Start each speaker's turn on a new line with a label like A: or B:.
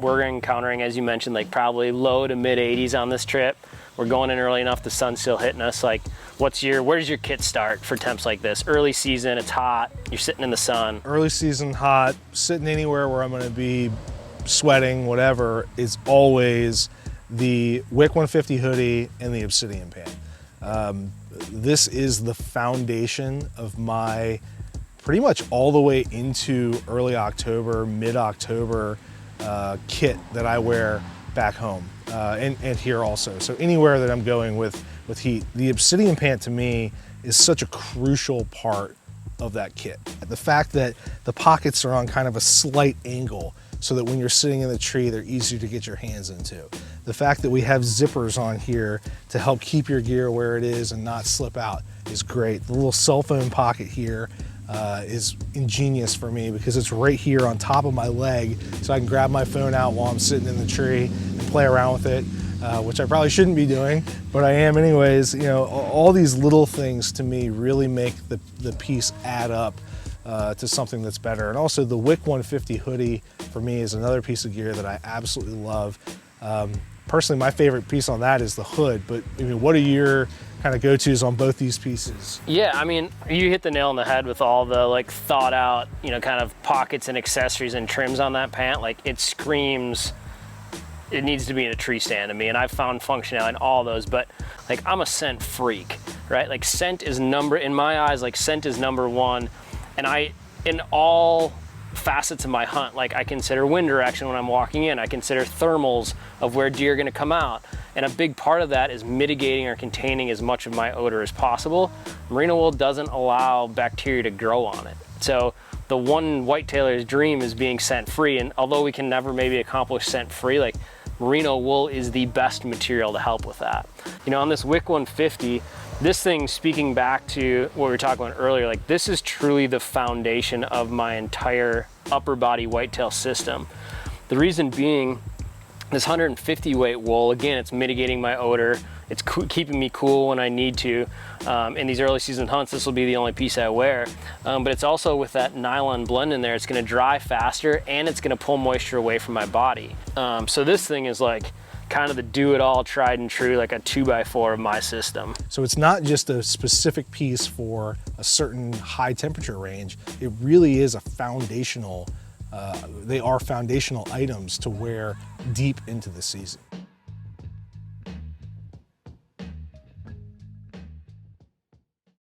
A: we're encountering, as you mentioned, like probably low to mid 80s on this trip. We're going in early enough, the sun's still hitting us. Like, where does your kit start for temps like this? Early season, it's hot, you're sitting in the sun.
B: Early season, hot, sitting anywhere where I'm gonna be sweating, whatever, is always the Wick 150 hoodie and the Obsidian pant. This is the foundation of my pretty much all the way into early October, mid-October kit that I wear back home and here also. So anywhere that I'm going with heat, the Obsidian pant to me is such a crucial part of that kit. The fact that the pockets are on kind of a slight angle so that when you're sitting in the tree, they're easier to get your hands into. The fact that we have zippers on here to help keep your gear where it is and not slip out is great. The little cell phone pocket here is ingenious for me because it's right here on top of my leg, so I can grab my phone out while I'm sitting in the tree and play around with it, which I probably shouldn't be doing, but I am anyways. You know, all these little things to me really make the piece add up to something that's better. And also the Wick 150 hoodie for me is another piece of gear that I absolutely love. Personally, my favorite piece on that is the hood, but I mean, what are your kind of go-tos on both these pieces?
A: Yeah, I mean, you hit the nail on the head with all the like thought out, you know, kind of pockets and accessories and trims on that pant. Like, it screams, it needs to be in a tree stand to me, and I've found functionality in all those, but like, I'm a scent freak, right? Like, scent is in my eyes, like scent is number one. And in all facets of my hunt, like, I consider wind direction when I'm walking in, I consider thermals of where deer are gonna come out. And a big part of that is mitigating or containing as much of my odor as possible. Merino wool doesn't allow bacteria to grow on it. So the one whitetailer's dream is being scent free. And although we can never maybe accomplish scent free, like, merino wool is the best material to help with that. You know, on this Wick 150, this thing, speaking back to what we were talking about earlier, like, this is truly the foundation of my entire upper body whitetail system. The reason being, this 150 weight wool, again, it's mitigating my odor. It's keeping me cool when I need to. In these early season hunts, this will be the only piece I wear. But it's also with that nylon blend in there, it's gonna dry faster and it's gonna pull moisture away from my body. So this thing is like kind of the do-it-all, tried and true, like a 2x4 of my system.
B: So it's not just a specific piece for a certain high temperature range. It really is a foundational, they are foundational items to wear deep into the season.